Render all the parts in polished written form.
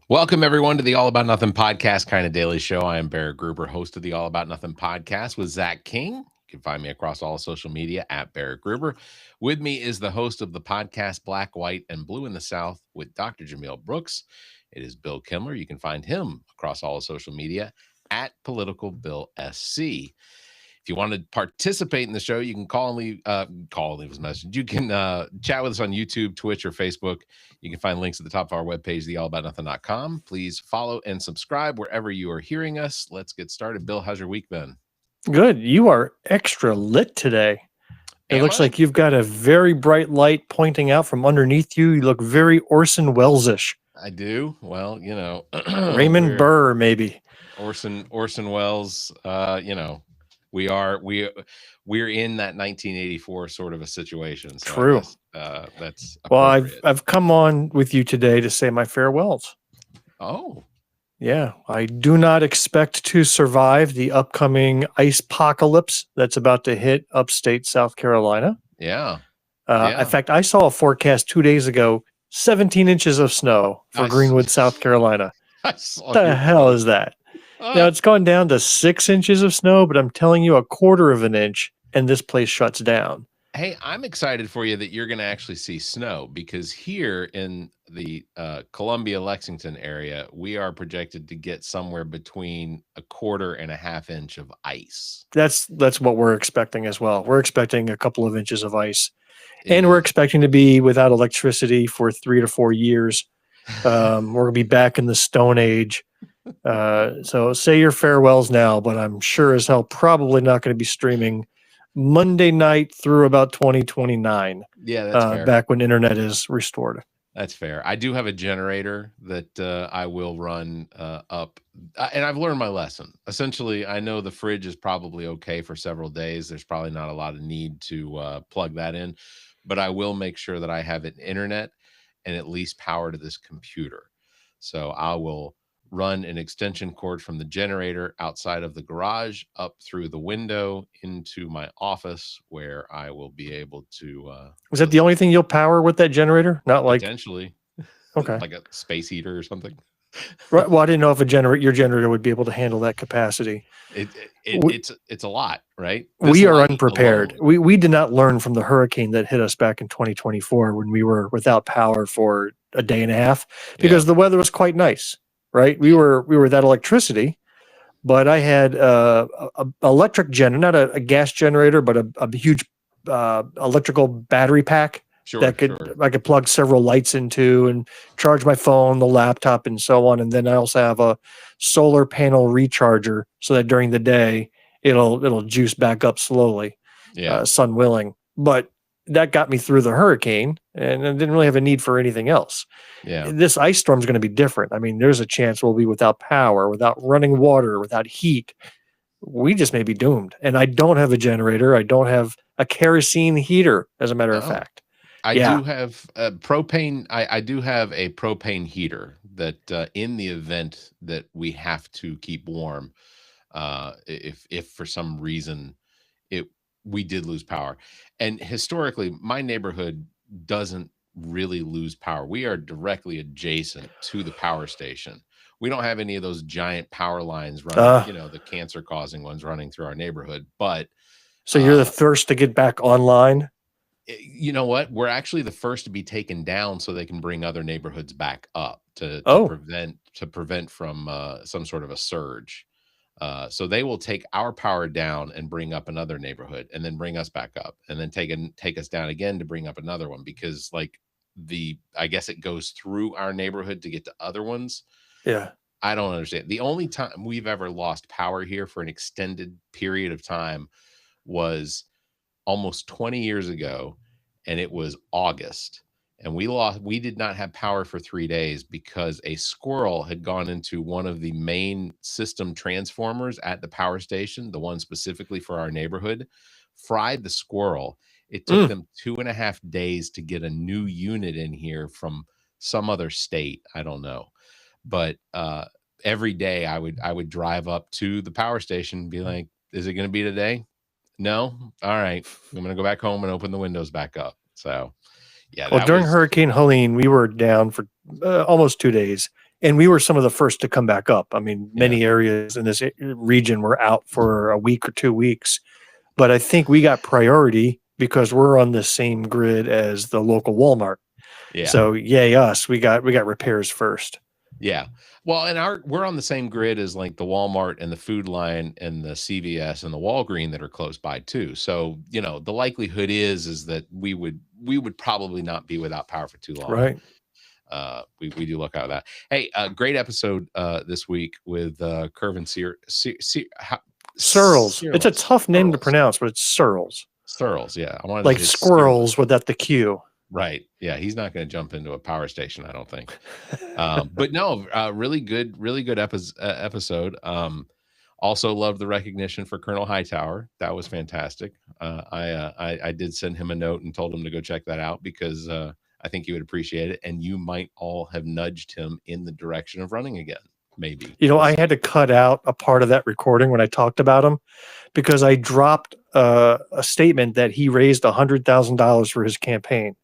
Welcome, everyone, to the All About Nothing podcast, kind of daily show. I am Barrett Gruber, host of the All About Nothing podcast with Zach King. You can find me across all social media at Barrett Gruber. With me is the host of the podcast Black, White, and Blue in the South with Dr. Jamil Brooks. It is Bill Kimler. You can find him across all of social media at Political Bill SC. If you want to participate in the show, you can call and leave us a message. You can chat with us on YouTube, Twitch, or Facebook. You can find links at the top of our webpage, theallaboutnothing.com. Please follow and subscribe wherever you are hearing us. Let's get started. Bill, how's your week been? Good. You are extra lit today. It looks like you've got a very bright light pointing out from underneath you. You look very Orson Welles-ish. I do. Well, Raymond Burr, maybe. Orson Welles, we're in that 1984 sort of a situation. So true. That's well. I've come on with you today to say my farewells. Oh, yeah. I do not expect to survive the upcoming ice apocalypse that's about to hit upstate South Carolina. Yeah. In fact, I saw a forecast 2 days ago: 17 inches of snow for Greenwood, South Carolina. What the hell is that? Now, it's gone down to 6 inches of snow, but I'm telling you, 1/4 of an inch, and this place shuts down. Hey, I'm excited for you that you're going to actually see snow, because here in the Columbia, Lexington area, we are projected to get somewhere between 1/4 and 1/2 inch of ice. That's what we're expecting as well. We're expecting a couple of inches of ice, and we're expecting to be without electricity for 3 to 4 years. We're going to be back in the Stone Age. So say your farewells now, but I'm sure as hell probably not going to be streaming Monday night through about 2029. Yeah, that's fair. Back when internet is restored. That's fair. I do have a generator that I will run up, and I've learned my lesson. Essentially, I know the fridge is probably okay for several days. There's probably not a lot of need to plug that in, but I will make sure that I have an internet and at least power to this computer. So I will run an extension cord from the generator outside of the garage up through the window into my office, where I will be able to is that the only thing you'll power with that generator? Not like potentially okay, like a space heater or something. Right. Well, I didn't know if your generator would be able to handle that capacity. It's a lot, right? We are unprepared. We did not learn from the hurricane that hit us back in 2024 when we were without power for a day and a half because the weather was quite nice. Right, we were without electricity, but I had a electric not a gas generator, but a huge electrical battery pack I could plug several lights into and charge my phone, the laptop, and so on. And then I also have a solar panel recharger so that during the day it'll juice back up slowly, sun willing. But that got me through the hurricane, and I didn't really have a need for anything else. Yeah, this ice storm is going to be different. I mean, there's a chance we'll be without power, without running water, without heat. We just may be doomed. And I don't have a generator. I don't have a kerosene heater, as a matter of fact. I do have propane. I do have a propane heater that in the event that we have to keep warm, if for some reason we did lose power. And historically, my neighborhood doesn't really lose power. We are directly adjacent to the power station. We don't have any of those giant power lines running, the cancer causing ones running through our neighborhood. But so you're the first to get back online? You know what? We're actually the first to be taken down so they can bring other neighborhoods back up to prevent from some sort of a surge. So they will take our power down and bring up another neighborhood, and then bring us back up, and then take us down again to bring up another one, because I guess it goes through our neighborhood to get to other ones. Yeah. I don't understand. The only time we've ever lost power here for an extended period of time was almost 20 years ago, and it was August. And we did not have power for 3 days because a squirrel had gone into one of the main system transformers at the power station, the one specifically for our neighborhood, fried the squirrel. It took them 2.5 days to get a new unit in here from some other state. I don't know. But every day I would drive up to the power station and be like, is it going to be today? No? All right. I'm going to go back home and open the windows back up. So, yeah. Well, during Hurricane Helene, we were down for almost 2 days, And we were some of the first to come back up. I mean, many Yeah. areas in this region were out for a week or 2 weeks, but I think we got priority because we're on the same grid as the local Walmart. Yeah. So yay us, we got repairs first. Yeah. Well, and we're on the same grid as like the Walmart and the Food Line and the CVS and the Walgreen that are close by too. So, you know, the likelihood is that we would probably not be without power for too long. Right. We do look out of that. Hey, great episode this week with Curve and Searles. It's a tough name to pronounce, but it's Searles. Searles, yeah. I wanted like squirrels without the Q. Right. Yeah, he's not going to jump into a power station, I don't think. But no, really good episode. Also loved the recognition for Colonel Hightower. That was fantastic. I did send him a note and told him to go check that out because I think he would appreciate it. And you might all have nudged him in the direction of running again, maybe. You know, I had to cut out a part of that recording when I talked about him because I dropped a statement that he raised $100,000 for his campaign.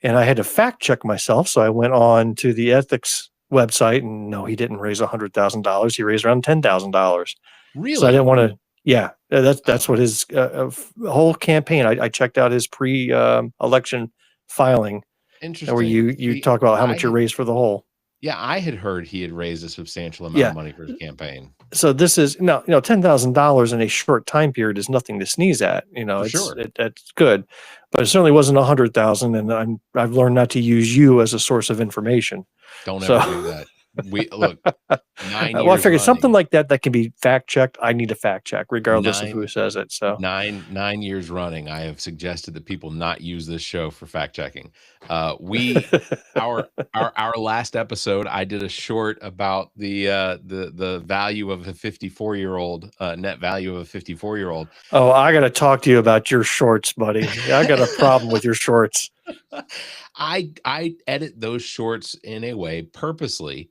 And I had to fact check myself. So I went on to the ethics website and no, he didn't raise $100,000. He raised around $10,000. Really? So I didn't want to, yeah, that's what his whole campaign, I checked out his pre-election filing. Interesting. Where you talk about how much you raised for the whole. Yeah, I had heard he had raised a substantial amount of money for his campaign. So this is $10,000 in a short time period is nothing to sneeze at. You know, that's good, but it certainly wasn't 100,000. And I've learned not to use you as a source of information. Don't ever do that. We look 9 years. Well, I figured something like that can be fact checked. I need to fact check regardless of who says it. So 9 years running, I have suggested that people not use this show for fact checking. Our last episode, I did a short about the value of a 54-year-old net value of a 54-year-old. Oh, I got to talk to you about your shorts, buddy. I got a problem with your shorts. I edit those shorts in a way purposely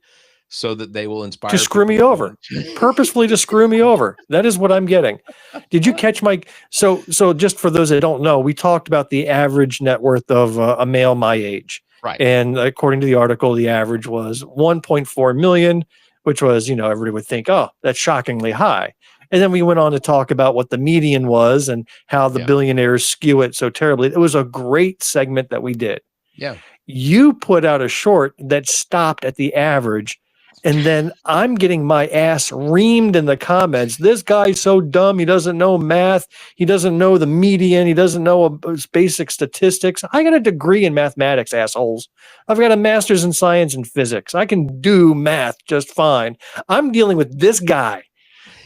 so that they will inspire to screw me over, purposefully to screw me over. That is what I'm getting. Did you catch my, so just for those that don't know, we talked about the average net worth of a male my age. Right. And according to the article, the average was 1.4 million, which was, everybody would think, oh, that's shockingly high. And then we went on to talk about what the median was and how the billionaires skew it so terribly. It was a great segment that we did. Yeah. You put out a short that stopped at the average, and then I'm getting my ass reamed in the comments. This guy's so dumb. He doesn't know math. He doesn't know the median. He doesn't know basic statistics. I got a degree in mathematics, assholes. I've got a master's in science and physics. I can do math just fine. I'm dealing with this guy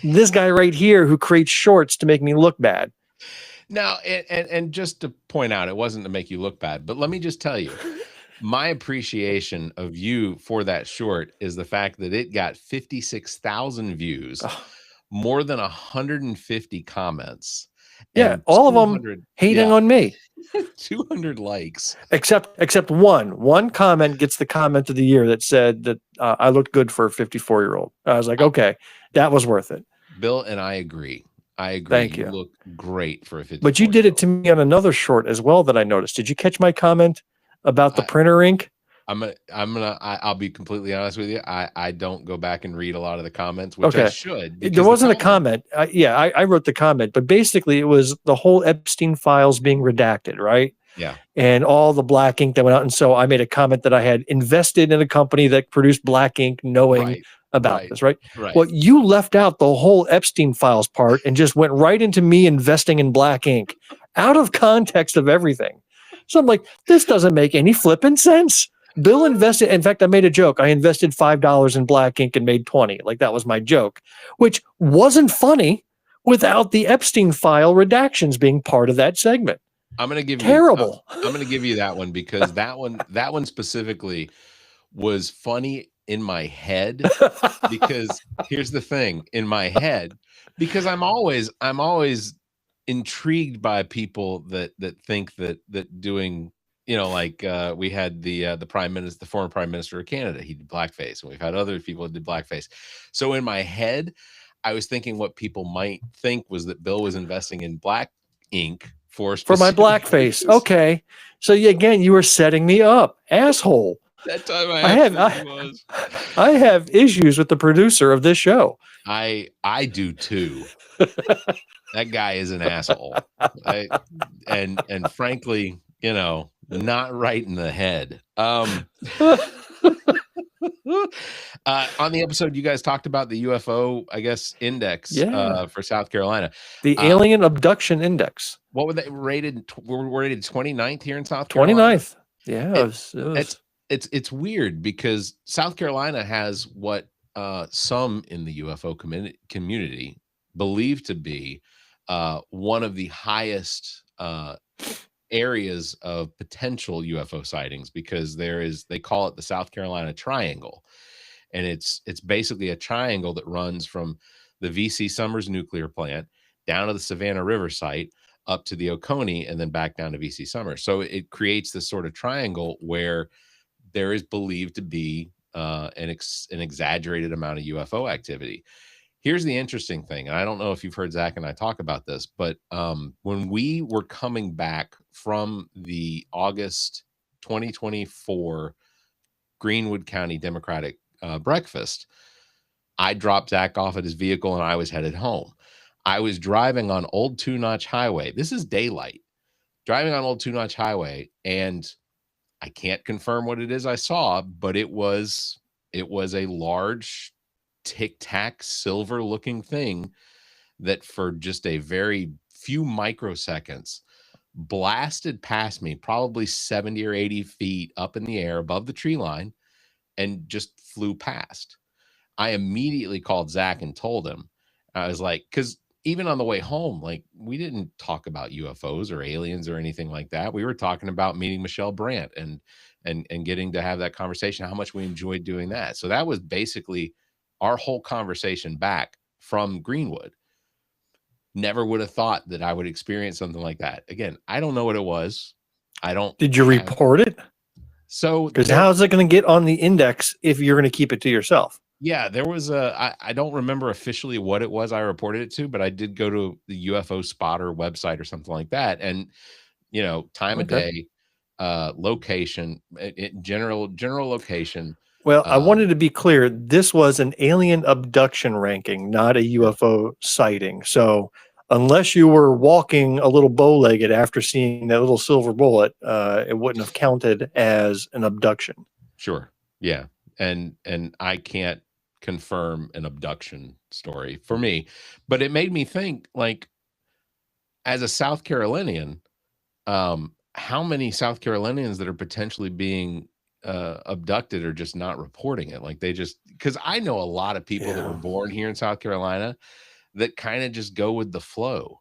right here who creates shorts to make me look bad. Now, and just to point out, it wasn't to make you look bad, but let me just tell you, my appreciation of you for that short is the fact that it got 56,000 views, more than 150 comments. Yeah, all of them hating on me. 200 likes. Except one comment gets the comment of the year that said that I looked good for a 54-year-old. I was like, okay, that was worth it. Bill and I agree. Thank you. You look great for a 54-year-old. But you did it to me on another short as well that I noticed. Did you catch my comment about the printer ink? I'll be completely honest with you. I don't go back and read a lot of the comments, which I should. There wasn't a comment. I wrote the comment, but basically it was the whole Epstein files being redacted, right? Yeah. And all the black ink that went out. And so I made a comment that I had invested in a company that produced black ink knowing about this, right? Well, you left out the whole Epstein files part and just went right into me investing in black ink out of context of everything. So I'm like, this doesn't make any flipping sense. Bill invested. In fact, I made a joke. I invested $5 in black ink and made 20. Like that was my joke, which wasn't funny without the Epstein file redactions being part of that segment. I'm going to give terrible. I'm going to give you that one because that one specifically was funny in my head because here's the thing in my head, because I'm always intrigued by people that think that doing, like we had the prime minister, the former prime minister of Canada, he did blackface, and we've had other people that did blackface. So in my head, I was thinking what people might think was that Bill was investing in black ink for my blackface. Okay. So again, you were setting me up, asshole. That time I was. I have issues with the producer of this show. I do too. That guy is an asshole. And frankly, not right in the head. On the episode, you guys talked about the UFO, I guess, index for South Carolina. The Alien Abduction Index. What were they rated? We're rated 29th here in South Carolina. 29th. Yeah. It's weird because South Carolina has what some in the UFO community believe to be one of the highest areas of potential UFO sightings, because they call it the South Carolina Triangle. And it's basically a triangle that runs from the VC Summers nuclear plant down to the Savannah River site, up to the Oconee, and then back down to VC Summers. So it creates this sort of triangle where there is believed to be an exaggerated amount of UFO activity. Here's the interesting thing, and I don't know if you've heard Zach and I talk about this, but when we were coming back from the August 2024 Greenwood County Democratic breakfast, I dropped Zach off at his vehicle and I was headed home. I was driving on Old Two Notch Highway. This is daylight. Driving on Old Two Notch Highway, and I can't confirm what it is I saw, but it was a large tic-tac silver looking thing that for just a very few microseconds blasted past me, probably 70 or 80 feet up in the air above the tree line, and just flew past. I immediately called Zach and told him. I was like, because even on the way home, like, we didn't talk about UFOs or aliens or anything like that. We were talking about meeting Michelle Brandt and getting to have that conversation, how much we enjoyed doing that. So that was basically our whole conversation back from Greenwood. Never would have thought that I would experience something like that. Again, I don't know what it was. Did you report it? So, because how is it going to get on the index if you're going to keep it to yourself? Yeah, there was I don't remember officially what it was I reported it to, but I did go to the UFO spotter website or something like that. And, time of day, location, general location. Well, I wanted to be clear. This was an alien abduction ranking, not a UFO sighting. So unless you were walking a little bow-legged after seeing that little silver bullet, it wouldn't have counted as an abduction. Sure. Yeah. And I can't confirm an abduction story for me, but it made me think, like, as a South Carolinian, how many South Carolinians that are potentially being abducted are just not reporting it? Like, because I know a lot of people that were born here in South Carolina that kind of just go with the flow.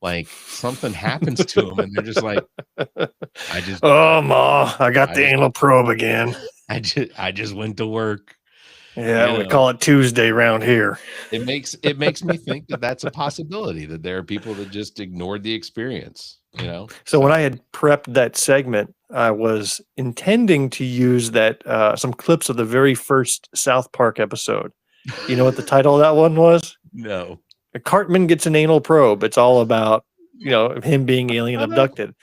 Like, something happens to them and they're just like, Ma, I got the anal probe again. I just went to work. Yeah, we call it Tuesday around here. It makes me think that that's a possibility, that there are people that just ignored the experience, So when I had prepped that segment, I was intending to use that some clips of the very first South Park episode. You know what the title of that one was? No. Cartman gets an anal probe. It's all about, him being alien abducted.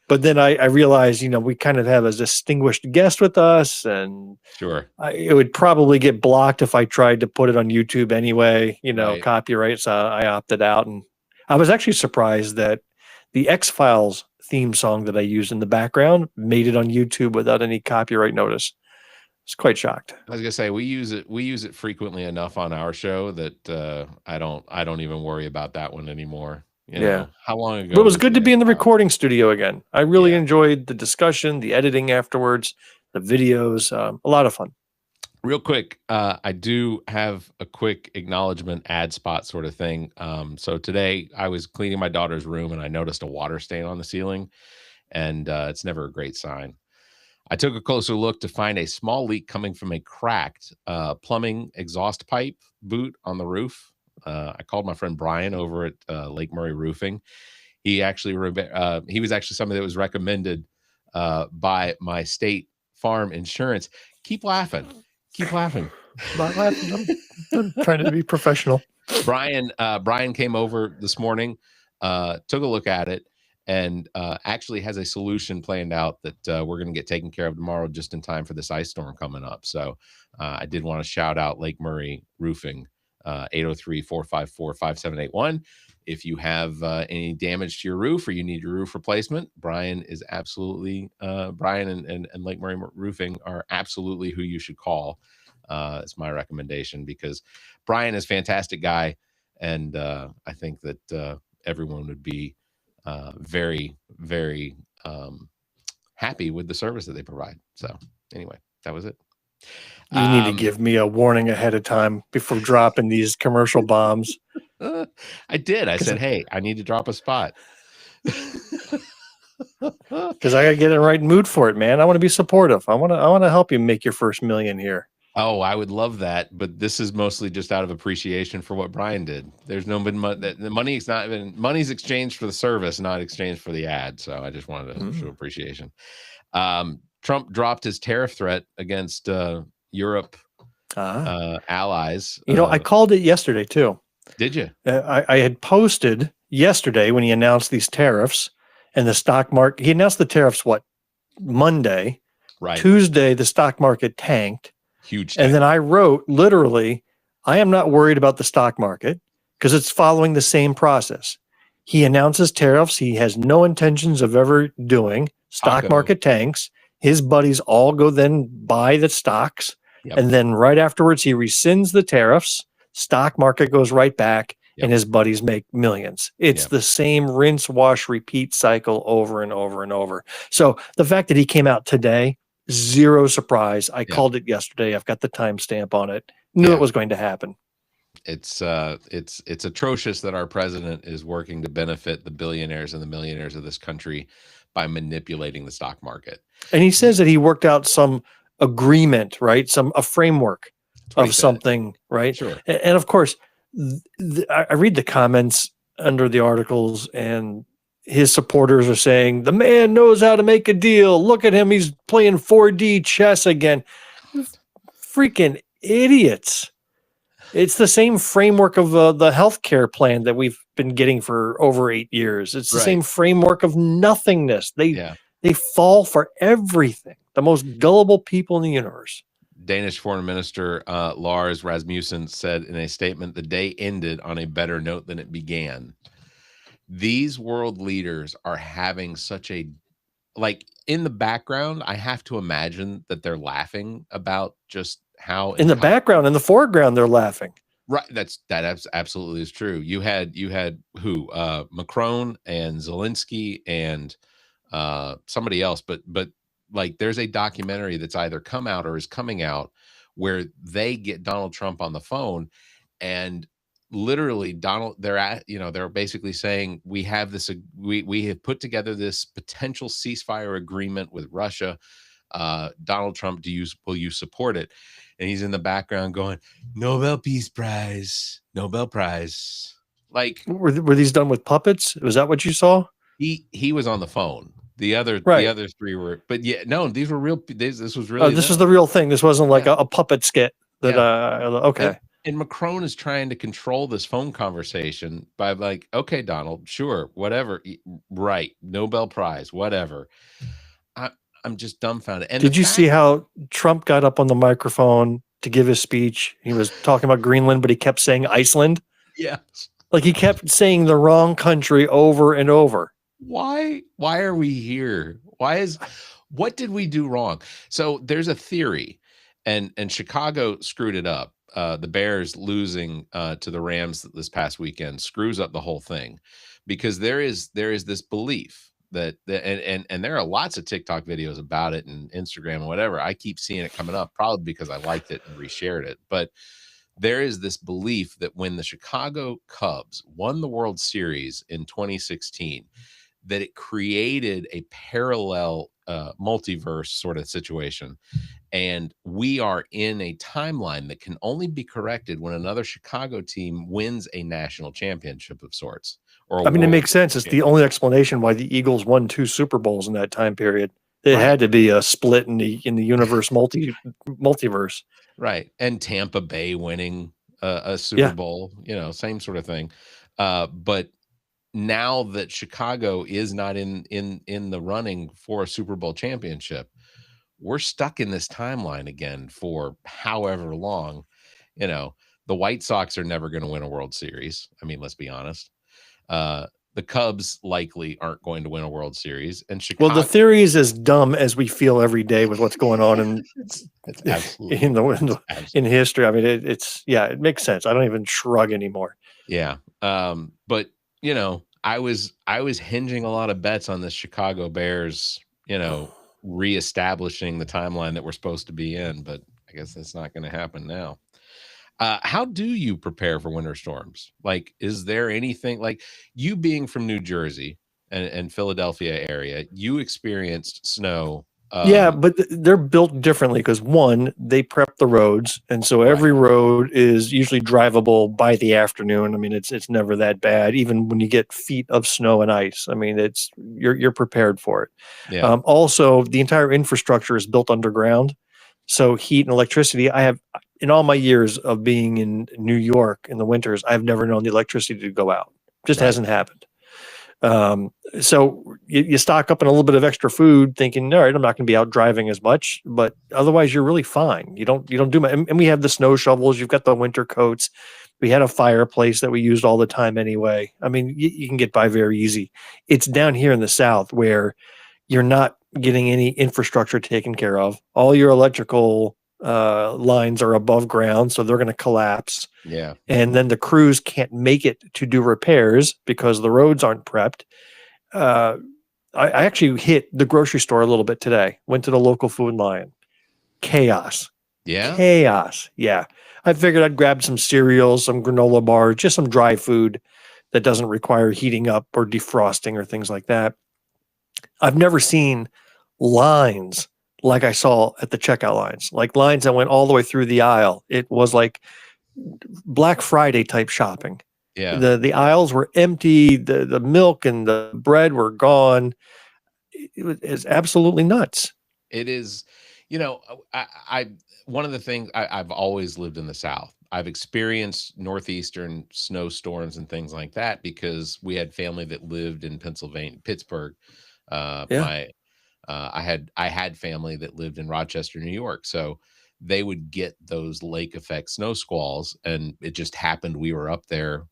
But then I realized, we kind of have a distinguished guest with us, and sure, it would probably get blocked if I tried to put it on YouTube anyway, right. Copyright. So I opted out. And I was actually surprised that the X-Files theme song that I used in the background made it on YouTube without any copyright notice. I was quite shocked. I was gonna say, we use it frequently enough on our show that I don't even worry about that one anymore. How long ago? But it was good to be in the recording studio again. I really enjoyed the discussion, the editing afterwards, the videos. A lot of fun. Real quick, I do have a quick acknowledgement ad spot sort of thing. So today I was cleaning my daughter's room and I noticed a water stain on the ceiling, and it's never a great sign. I took a closer look to find a small leak coming from a cracked plumbing exhaust pipe boot on the roof. I called my friend Brian over at Lake Murray Roofing. He actually he was actually somebody that was recommended by my State Farm Insurance. Keep laughing. Not laughing. I'm trying to be professional. Brian came over this morning, took a look at it, and actually has a solution planned out that we're going to get taken care of tomorrow, just in time for this ice storm coming up. So I did want to shout out Lake Murray Roofing, 803-454-5781. If you have any damage to your roof or you need your roof replacement, Brian is absolutely Brian and Lake Murray Roofing are absolutely who you should call. It's my recommendation, because Brian is a fantastic guy, and I think that everyone would be very, very happy with the service that they provide. So anyway, that was it. You need to give me a warning ahead of time before dropping these commercial bombs. I did. I said, hey, I need to drop a spot. Because I gotta get in the right mood for it, man. I want to be supportive. I want to help you make your first million here. Oh, I would love that, but this is mostly just out of appreciation for what Brian did. There's no been the money's not even money's exchanged for the service, not exchanged for the ad. So I just wanted to show appreciation. Trump dropped his tariff threat against Europe allies. You know, I called it yesterday too. Did you? I had posted yesterday when he announced these tariffs and the stock market. He announced the tariffs Monday, right? Tuesday the stock market tanked. Huge tank. And then I wrote literally, I am not worried about the stock market because it's following the same process. He announces tariffs he has no intentions of ever doing. Stock market tanks. His buddies all go then buy the stocks. Yep. And then right afterwards, he rescinds the tariffs. Stock market goes right back, and his buddies make millions. It's the same rinse, wash, repeat cycle over and over and over. So the fact that he came out today, zero surprise. I called it yesterday. I've got the timestamp on it. Knew it was going to happen. It's atrocious that our president is working to benefit the billionaires and the millionaires of this country by manipulating the stock market. And he says that he worked out some agreement, right? A framework of something, right? Sure. And of course, I read the comments under the articles, and his supporters are saying, the man knows how to make a deal. Look at him. He's playing 4D chess again. Freaking idiots. It's the same framework of the healthcare plan that we've been getting for over 8 years. It's the same framework of nothingness. They fall for everything. The most gullible people in the universe. Danish Foreign Minister Lars Rasmussen said in a statement, the day ended on a better note than it began. These world leaders are having such a, like, in the background, I have to imagine that they're laughing about just how in the background, in the foreground, they're laughing. Right. That absolutely is true. You had who? Macron and Zelensky and somebody else, but like there's a documentary that's either come out or is coming out where they get Donald Trump on the phone, and literally they're basically saying, we have this, we have put together this potential ceasefire agreement with Russia. Donald Trump, will you support it? And he's in the background going, Nobel Peace Prize, Nobel Prize. Like, were these done with puppets? Was that what you saw? He was on the phone. The other three were, but these were real. This was really. This was the real thing. This wasn't like a puppet skit. Okay. And Macron is trying to control this phone conversation by like, okay, Donald, sure, whatever, right, Nobel Prize, whatever. I'm just dumbfounded. And did you see how Trump got up on the microphone to give his speech? He was talking about Greenland, but he kept saying Iceland. Yeah. Like he kept saying the wrong country over and over. Why are we here? What did we do wrong? So there's a theory, and Chicago screwed it up. The Bears losing to the Rams this past weekend screws up the whole thing, because there is this belief that and there are lots of TikTok videos about it and Instagram and whatever. I keep seeing it coming up, probably because I liked it and reshared it. But there is this belief that when the Chicago Cubs won the World Series in 2016, that it created a parallel multiverse sort of situation. And we are in a timeline that can only be corrected when another Chicago team wins a national championship of sorts. It makes sense. It's the only explanation why the Eagles won 2 Super Bowls in that time period. It had to be a split in the universe multiverse. Right. And Tampa Bay winning a Super Bowl, same sort of thing. But now that Chicago is not in the running for a Super Bowl championship, we're stuck in this timeline again for however long. You know, the White Sox are never going to win a World Series. I mean, let's be honest. The Cubs likely aren't going to win a World Series, and Chicago. Well, the theory is as dumb as we feel every day with what's going on in in history. I mean, it makes sense. I don't even shrug anymore. Yeah, but you know, I was hinging a lot of bets on the Chicago Bears. You know, reestablishing the timeline that we're supposed to be in, but I guess that's not going to happen now. How do you prepare for winter storms? Like, is there anything, like, you being from New Jersey and Philadelphia area, you experienced snow. Yeah, but they're built differently because, one, they prep the roads, and so every road is usually drivable by the afternoon. I mean, it's never that bad, even when you get feet of snow and ice. I mean, you're prepared for it. Yeah. Also, the entire infrastructure is built underground, so heat and electricity. I have, in all my years of being in New York in the winters, I've never known the electricity to go out. Just hasn't happened. So you stock up on a little bit of extra food thinking, all right, I'm not going to be out driving as much, but otherwise you're really fine. You don't do much. And we have the snow shovels. You've got the winter coats. We had a fireplace that we used all the time anyway. I mean, you can get by very easy. It's down here in the South where you're not getting any infrastructure taken care of. All your electrical lines are above ground, so they're going to collapse. Yeah. And then the crews can't make it to do repairs because the roads aren't prepped. I actually hit the grocery store a little bit today. Went to the local Food and Lion. Chaos. Yeah. Chaos. Yeah. I figured I'd grab some cereals, some granola bars, just some dry food that doesn't require heating up or defrosting or things like that. I've never seen lines like I saw at the checkout lines, like lines that went all the way through the aisle. It was like Black Friday type shopping. Yeah. The aisles were empty. The milk and the bread were gone. It's absolutely nuts. It is, you know, I one of the things I've always lived in the South. I've experienced northeastern snowstorms and things like that because we had family that lived in Pennsylvania, Pittsburgh. I had family that lived in Rochester, New York. So they would get those lake effect snow squalls. And it just happened we were up there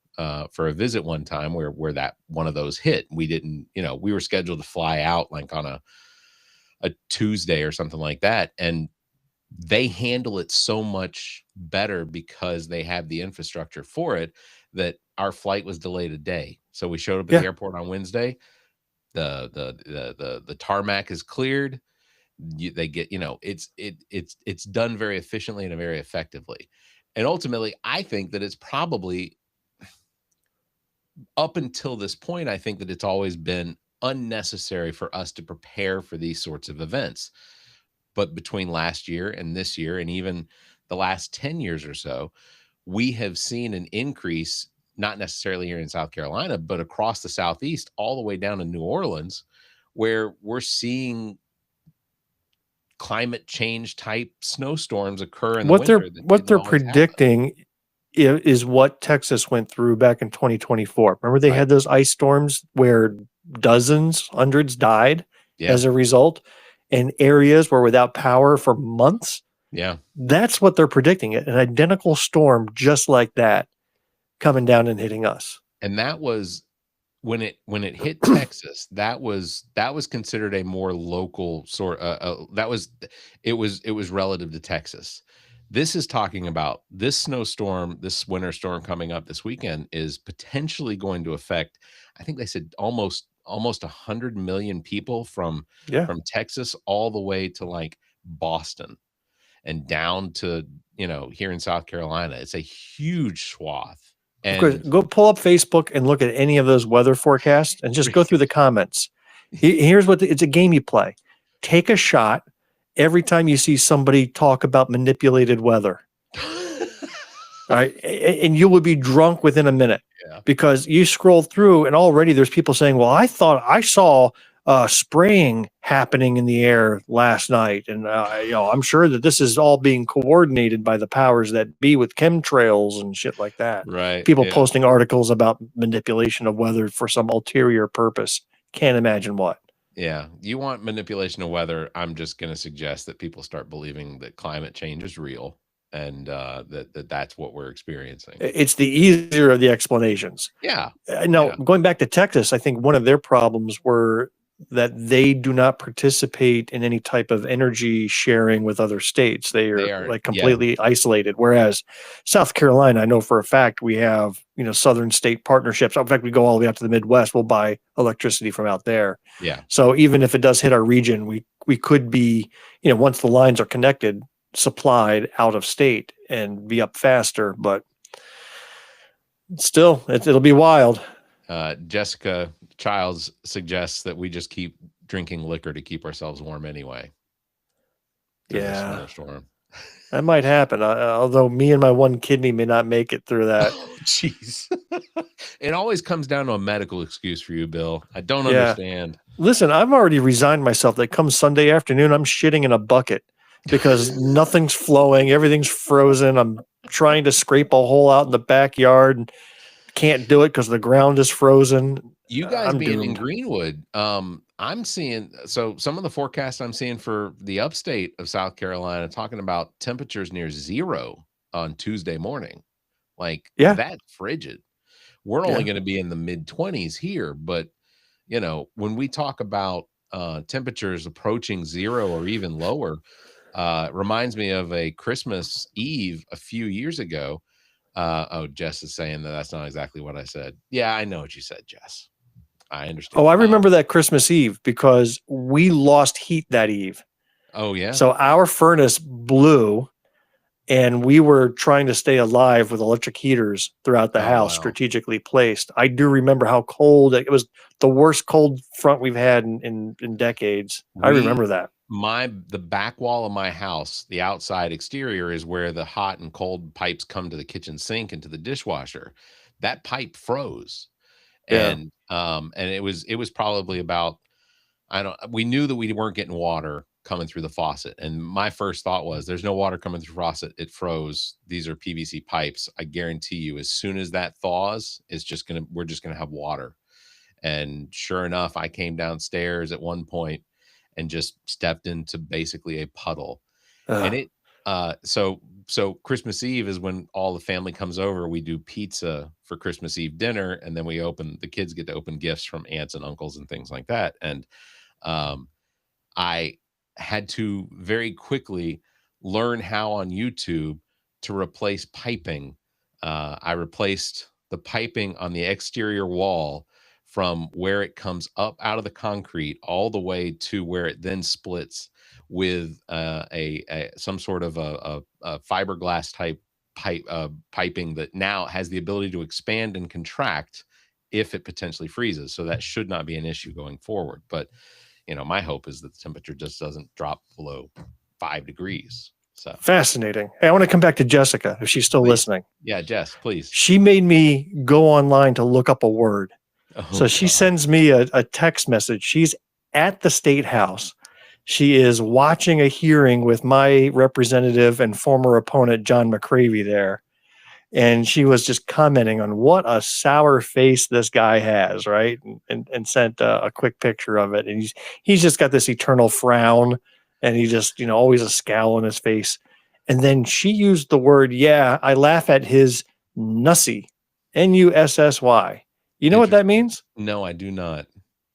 for a visit one time where that one of those hit. We didn't, you know, we were scheduled to fly out like on a Tuesday or something like that. And they handle it so much better because they have the infrastructure for it that our flight was delayed a day. So we showed up at the airport on Wednesday. The tarmac is cleared. They get, you know, it's done very efficiently and very effectively. And ultimately, I think that it's probably, up until this point, I think that it's always been unnecessary for us to prepare for these sorts of events. But between last year and this year, and even the last 10 years or so, we have seen an increase, not necessarily here in South Carolina, but across the Southeast, all the way down in New Orleans, where we're seeing climate change type snowstorms occur in the winter. What they're predicting is what Texas went through back in 2024. Remember they had those ice storms where dozens, hundreds died as a result, and areas were without power for months. Yeah. That's what they're predicting. An identical storm just like that coming down and hitting us. And that was when it hit Texas, that was considered a more local sort it was relative to Texas. This is talking about this snowstorm, this winter storm coming up this weekend is potentially going to affect, I think they said almost 100 million people from Texas all the way to like Boston and down to, you know, here in South Carolina. It's a huge swath. And go pull up Facebook and look at any of those weather forecasts and just go through the comments. Here's what it's a game you play. Take a shot every time you see somebody talk about manipulated weather. All right. And you will be drunk within a minute because you scroll through and already there's people saying, well, I thought I saw spraying happening in the air last night. And, I'm sure that this is all being coordinated by the powers that be with chemtrails and shit like that. Right. People Yeah. posting articles about manipulation of weather for some ulterior purpose. Can't imagine what. Yeah. You want manipulation of weather. I'm just going to suggest that people start believing that climate change is real and that's what we're experiencing. It's the easier of the explanations. Yeah. Now, going back to Texas, I think one of their problems were that they do not participate in any type of energy sharing with other states. They are like completely isolated. Whereas South Carolina, I know for a fact we have, southern state partnerships. In fact, we go all the way out to the Midwest. We'll buy electricity from out there. Yeah. So even if it does hit our region, we could be, once the lines are connected, supplied out of state and be up faster. But still, it'll be wild. Jessica Childs suggests that we just keep drinking liquor to keep ourselves warm anyway. Yeah. Snowstorm. That might happen. Although me and my one kidney may not make it through that. Jeez. It always comes down to a medical excuse for you, Bill. I don't understand. Listen, I've already resigned myself that come Sunday afternoon, I'm shitting in a bucket because nothing's flowing. Everything's frozen. I'm trying to scrape a hole out in the backyard and can't do it because the ground is frozen. You guys being in Greenwood, I'm seeing, so some of the forecasts I'm seeing for the upstate of South Carolina talking about temperatures near 0 on Tuesday morning. Like, that's frigid. We're only going to be in the mid-20s here, but when we talk about temperatures approaching 0 or even lower, reminds me of a Christmas Eve a few years ago. Jess is saying that's not exactly what I said. Yeah, I know what you said, Jess. I understand. Oh, I remember that Christmas Eve because we lost heat that eve. Oh, yeah. So our furnace blew and we were trying to stay alive with electric heaters throughout the house, strategically placed. I do remember how cold it was. The worst cold front we've had in decades. I remember that. The back wall of my house, the outside exterior is where the hot and cold pipes come to the kitchen sink and to the dishwasher. That pipe froze. And it was probably about, we knew that we weren't getting water coming through the faucet. And my first thought was there's no water coming through the faucet. It froze. These are PVC pipes. I guarantee you, as soon as that thaws, we're just going to have water. And sure enough, I came downstairs at one point and just stepped into basically a puddle. And it, so Christmas Eve is when all the family comes over. We do pizza for Christmas Eve dinner, and then the kids get to open gifts from aunts and uncles and things like that. And I had to very quickly learn how on YouTube to replace piping. I replaced the piping on the exterior wall from where it comes up out of the concrete all the way to where it then splits with some sort of a fiberglass type piping that now has the ability to expand and contract if it potentially freezes. So that should not be an issue going forward. But my hope is that the temperature just doesn't drop below 5 degrees. So fascinating. Hey, I want to come back to Jessica if she's still listening. Yeah, Jess, please. She made me go online to look up a word. So she sends me a text message. She's at the State House. She is watching a hearing with my representative and former opponent, John McCravey, there. And she was just commenting on what a sour face this guy has, right? And sent a quick picture of it. And he's just got this eternal frown, and he just, always a scowl on his face. And then she used the word, I laugh at his nussy, Nussy. You know what that means? No, I do not.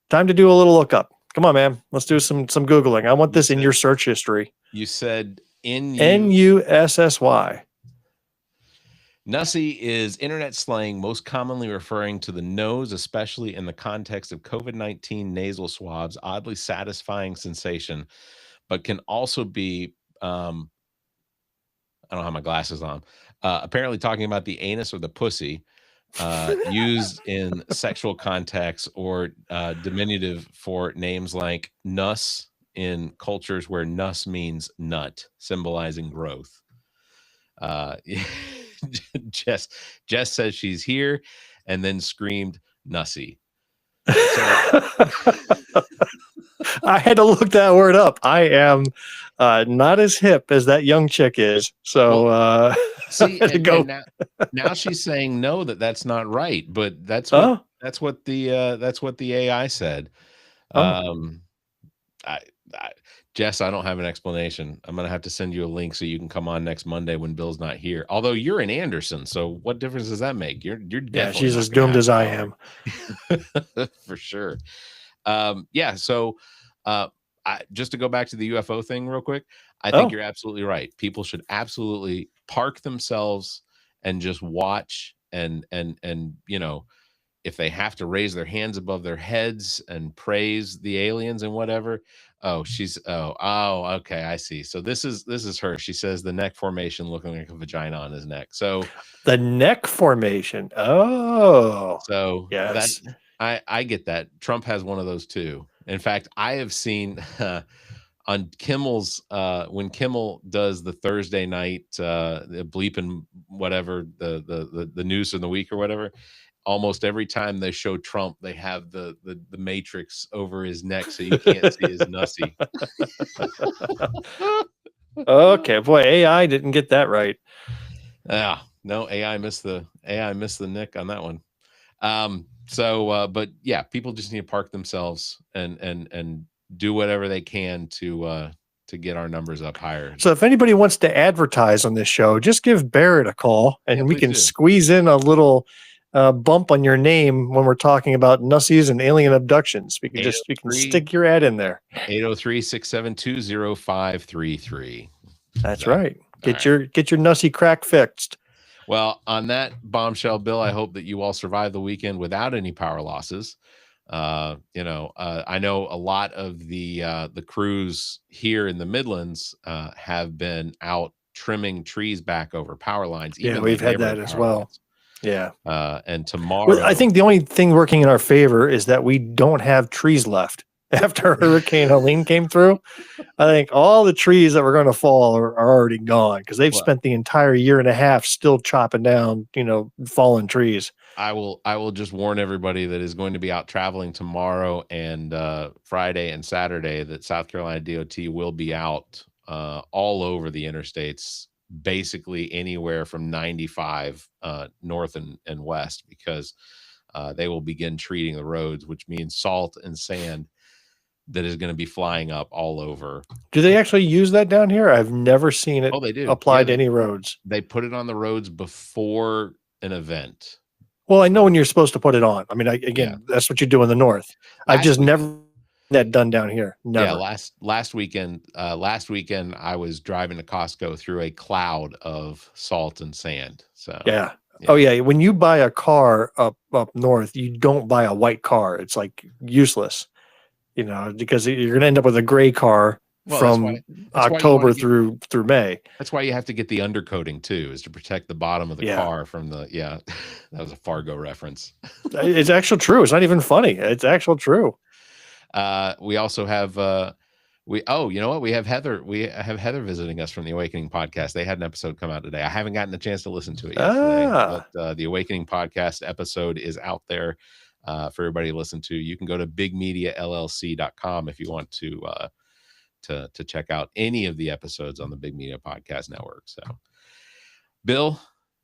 Time to do a little lookup. Come on, man. Let's do some Googling. I want this in your search history. You said Nussy. Nussy is internet slang most commonly referring to the nose, especially in the context of COVID-19 nasal swabs, oddly satisfying sensation, but can also be, I don't have my glasses on, apparently talking about the anus or the pussy, used in sexual context, or diminutive for names like nuss in cultures where nuss means nut, symbolizing growth. Jess says she's here and then screamed nussy. So, I had to look that word up. I am not as hip as that young chick is. So see, I had to and, go. and now she's saying no, that's not right. But that's Oh, what the AI said. oh, Um, I, Jess, I don't have an explanation. I'm gonna have to send you a link so you can come on next Monday when Bill's not here. Although you're in Anderson, so what difference does that make? You're yeah, definitely she's not as gonna doomed have as I power. am. For sure. Yeah. So, just to go back to the UFO thing real quick, I think Oh, you're absolutely right. People should absolutely park themselves and just watch and if they have to raise their hands above their heads and praise the aliens and whatever. Okay, I see. So this is her. She says the neck formation looking like a vagina on his neck. So the neck formation. Oh, that yes. I get that. Trump has one of those too. In fact, I have seen on Kimmel's when Kimmel does the Thursday night the bleeping whatever the news of the week or whatever. Almost every time they show Trump, they have the matrix over his neck so you can't see his nussy. Okay, boy, AI didn't get that right. Yeah, no, AI missed the nick on that one. But yeah, people just need to park themselves and do whatever they can to get our numbers up higher. So if anybody wants to advertise on this show, just give Barrett a call and Yeah, we please can do. squeeze in a little bump on your name when we're talking about nussies and alien abductions. We can stick your ad in there. 803-672-0533. That's right. Get your nussy crack fixed. Well, on that bombshell, Bill, I hope that you all survive the weekend without any power losses. I know a lot of the crews here in the Midlands have been out trimming trees back over power lines. Yeah, Even we've had that as well. Lines. Yeah. And tomorrow, I think the only thing working in our favor is that we don't have trees left. After Hurricane Helene came through, I think all the trees that were going to fall are already gone because they've spent the entire year and a half still chopping down, fallen trees. I will just warn everybody that is going to be out traveling tomorrow and Friday and Saturday that South Carolina DOT will be out all over the interstates, basically anywhere from 95 north and west, because they will begin treating the roads, which means salt and sand that is going to be flying up all over. Do they actually use that down here? I've never seen it they do. applied to any roads. They put it on the roads before an event. Well, I know when you're supposed to put it on. I mean, that's what you do in the north. I've just never seen that done down here. Never. Yeah, last weekend I was driving to Costco through a cloud of salt and sand. So yeah. Oh yeah. When you buy a car up north, you don't buy a white car. It's like useless. Because you're going to end up with a gray car from October through May. That's why you have to get the undercoating too, is to protect the bottom of the car from the. Yeah, that was a Fargo reference. It's actually true. It's not even funny. It's actually true. We also have you know what? We have Heather. We have Heather visiting us from the Awakening podcast. They had an episode come out today. I haven't gotten a chance to listen to it yesterday, but the Awakening podcast episode is out there for everybody to listen to. You can go to bigmediallc.com if you want to check out any of the episodes on the Big Media Podcast Network. So, Bill,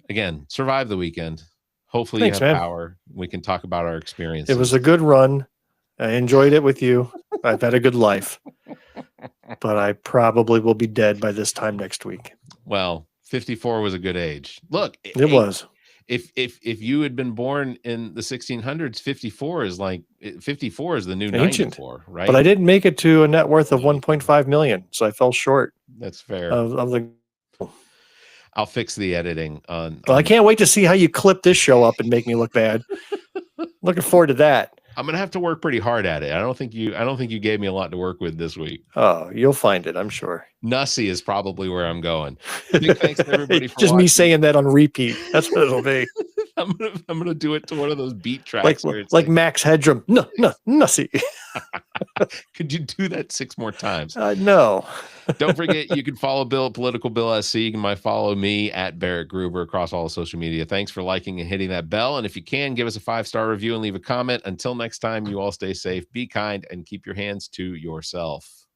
again, survive the weekend. Hopefully you have power. We can talk about our experiences. It was a good run. I enjoyed it with you. I've had a good life, but I probably will be dead by this time next week. Well, 54 was a good age. Look, it was. If you had been born in the 1600s, 54 is the new ancient 94, right? But I didn't make it to a net worth of 1.5 million, so I fell short. That's fair. Of the. I'll fix the editing on. Well, I can't wait to see how you clip this show up and make me look bad. Looking forward to that. I'm gonna have to work pretty hard at it. I don't think you gave me a lot to work with this week. Oh, you'll find it, I'm sure. Nussy is probably where I'm going. Big thanks to everybody for just watching. Me saying that on repeat. That's what it'll be. I'm gonna do it to one of those beat tracks where it's like Max Headroom. No, nussy. Could you do that 6 more times? No. Don't forget, you can follow Bill at Political Bill SC. You can follow me at Barrett Gruber across all social media. Thanks for liking and hitting that bell. And if you can, give us a 5-star review and leave a comment. Until next time, you all stay safe, be kind, and keep your hands to yourself.